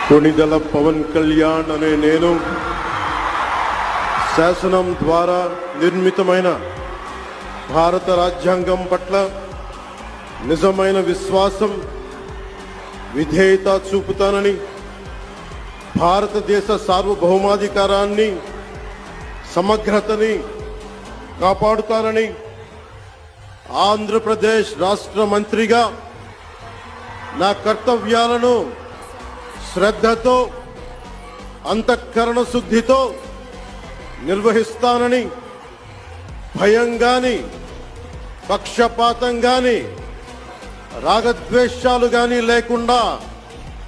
కొణిదెల పవన్ కళ్యాణ్ అనే నేను శాసనం ద్వారా నిర్మితమైన భారత రాజ్యాంగం పట్ల నిజమైన విశ్వాసం విధేయత చూపుతానని, భారతదేశ సార్వభౌమాధికారాన్ని సమగ్రతని కాపాడుతానని, ఆంధ్రప్రదేశ్ రాష్ట్ర మంత్రిగా నా కర్తవ్యాలను శ్రద్ధతో అంతఃకరణ శుద్ధితో నిర్వహిస్తానని, భయం గాని పక్షపాతం గాని రాగద్వేషాలు గాని లేకుండా